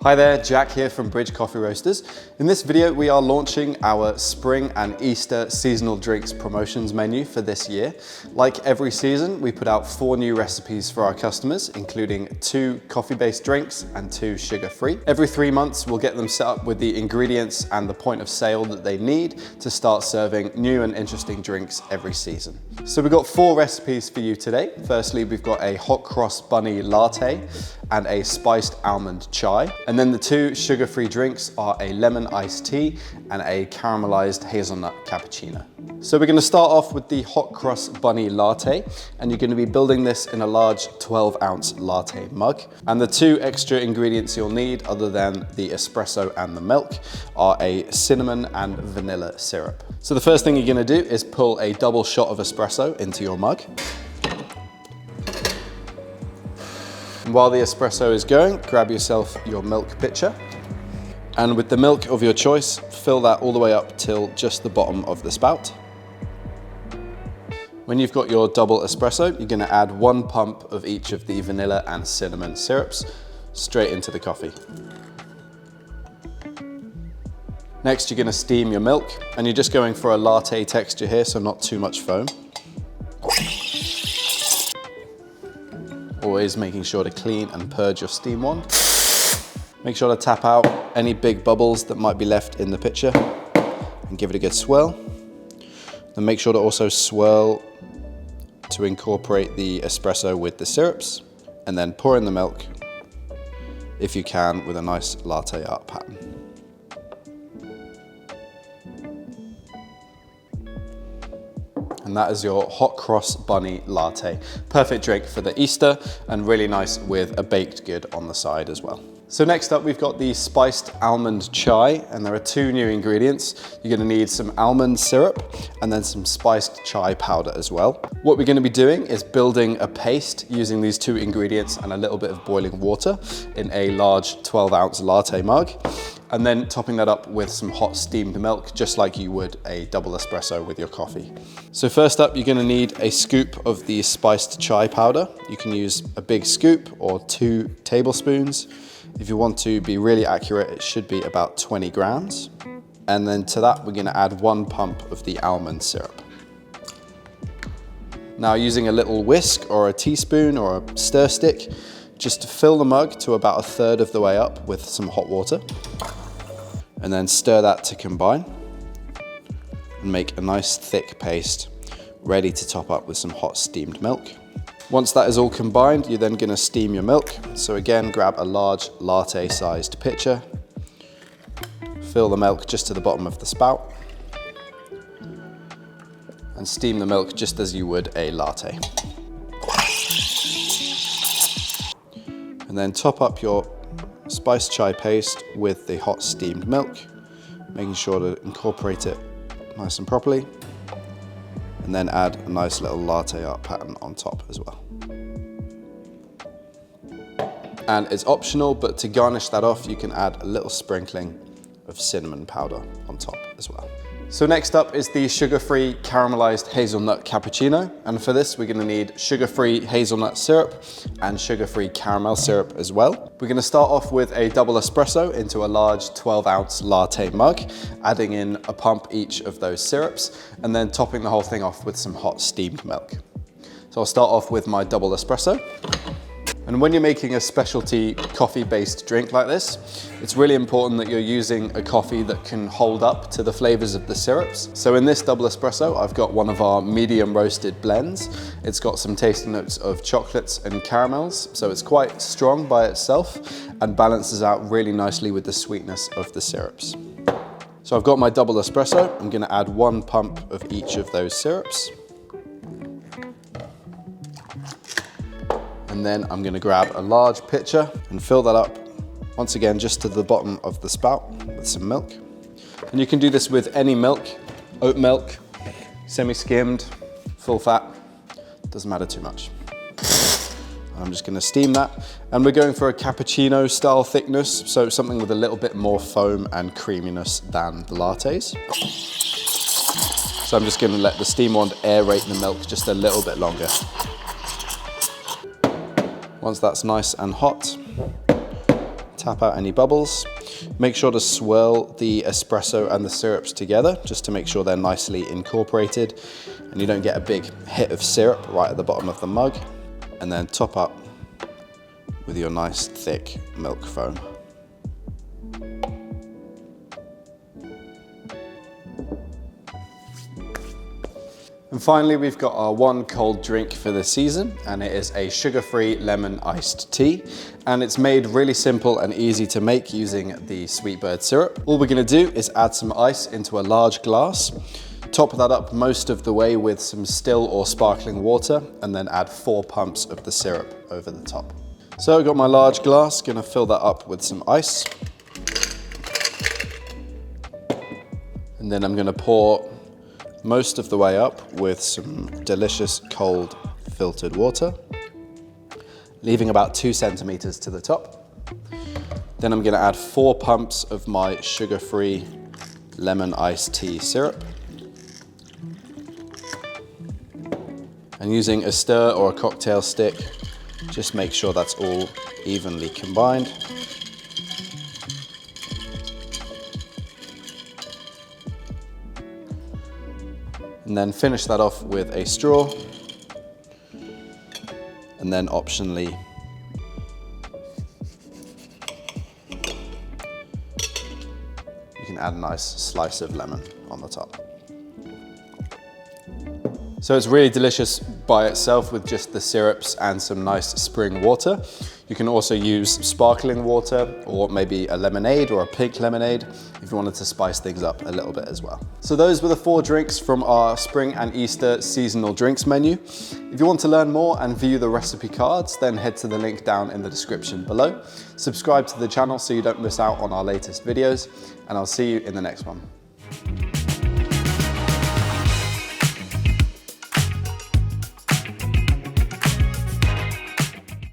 Hi there, Jack here from Bridge Coffee Roasters. In this video, we are launching our Spring and Easter seasonal drinks promotions menu for this year. Like every season, we put out 4 new recipes for our customers, including 2 coffee-based drinks and 2 sugar-free. Every 3 months, we'll get them set up with the ingredients and the point of sale that they need to start serving new and interesting drinks every season. So we've got 4 recipes for you today. Firstly, we've got a hot cross bunny latte and a spiced almond chai. And then the 2 sugar-free drinks are a lemon iced tea and a caramelized hazelnut cappuccino. So we're going to start off with the hot cross bunny latte, and you're going to be building this in a large 12-ounce latte mug. And the 2 extra ingredients you'll need, other than the espresso and the milk, are a cinnamon and vanilla syrup. So the first thing you're going to do is pull a double shot of espresso into your mug. And while the espresso is going, grab yourself your milk pitcher. And with the milk of your choice, fill that all the way up till just the bottom of the spout. When you've got your double espresso, you're gonna add 1 pump of each of the vanilla and cinnamon syrups straight into the coffee. Next, you're gonna steam your milk, and you're just going for a latte texture here, so not too much foam. Always making sure to clean and purge your steam wand. Make sure to tap out any big bubbles that might be left in the pitcher and give it a good swirl. Then make sure to also swirl to incorporate the espresso with the syrups, and then pour in the milk, if you can, with a nice latte art pattern. And that is your hot cross bunny latte. Perfect drink for the Easter and really nice with a baked good on the side as well. So next up, we've got the spiced almond chai, and there are 2 new ingredients. You're gonna need some almond syrup and then some spiced chai powder as well. What we're gonna be doing is building a paste using these 2 ingredients and a little bit of boiling water in a large 12-ounce latte mug, and then topping that up with some hot steamed milk, just like you would a double espresso with your coffee. So first up, you're gonna need a scoop of the spiced chai powder. You can use a big scoop or 2 tablespoons. If you want to be really accurate, it should be about 20 grams. And then to that, we're gonna add 1 pump of the almond syrup. Now, using a little whisk or a teaspoon or a stir stick, just fill the mug to about 1/3 of the way up with some hot water, and then stir that to combine and make a nice thick paste ready to top up with some hot steamed milk. Once that is all combined, you're then going to steam your milk. So again, grab a large latte-sized pitcher, fill the milk just to the bottom of the spout, and steam the milk just as you would a latte. And then top up your spiced chai paste with the hot steamed milk, making sure to incorporate it nice and properly, and then add a nice little latte art pattern on top as well. And it's optional, but to garnish that off, you can add a little sprinkling of cinnamon powder on top as well. So next up is the sugar-free caramelized hazelnut cappuccino. And for this, we're gonna need sugar-free hazelnut syrup and sugar-free caramel syrup as well. We're gonna start off with a double espresso into a large 12-ounce latte mug, adding in a pump each of those syrups, and then topping the whole thing off with some hot steamed milk. So I'll start off with my double espresso. And when you're making a specialty coffee-based drink like this, it's really important that you're using a coffee that can hold up to the flavors of the syrups. So in this double espresso, I've got one of our medium roasted blends. It's got some tasting notes of chocolates and caramels, so it's quite strong by itself and balances out really nicely with the sweetness of the syrups. So I've got my double espresso. I'm gonna add 1 pump of each of those syrups. And then I'm gonna grab a large pitcher and fill that up, once again, just to the bottom of the spout with some milk. And you can do this with any milk, oat milk, semi-skimmed, full fat, doesn't matter too much. I'm just gonna steam that. And we're going for a cappuccino style thickness, so something with a little bit more foam and creaminess than the lattes. So I'm just gonna let the steam wand aerate the milk just a little bit longer. Once that's nice and hot, tap out any bubbles. Make sure to swirl the espresso and the syrups together just to make sure they're nicely incorporated and you don't get a big hit of syrup right at the bottom of the mug. And then top up with your nice thick milk foam. And finally, we've got our one cold drink for the season, and it is a sugar-free lemon iced tea. And it's made really simple and easy to make using the Sweetbird syrup. All we're gonna do is add some ice into a large glass, top that up most of the way with some still or sparkling water, and then add 4 pumps of the syrup over the top. So I've got my large glass, gonna fill that up with some ice. And then I'm gonna pour most of the way up with some delicious cold filtered water, leaving about 2 centimeters to the top. Then I'm gonna add 4 pumps of my sugar-free lemon iced tea syrup. And using a stir or a cocktail stick, just make sure that's all evenly combined. And then finish that off with a straw. And then optionally, you can add a nice slice of lemon on the top. So it's really delicious by itself with just the syrups and some nice spring water. You can also use sparkling water or maybe a lemonade or a pink lemonade if you wanted to spice things up a little bit as well. So those were the 4 drinks from our spring and Easter seasonal drinks menu. If you want to learn more and view the recipe cards, then head to the link down in the description below. Subscribe to the channel so you don't miss out on our latest videos, and I'll see you in the next one.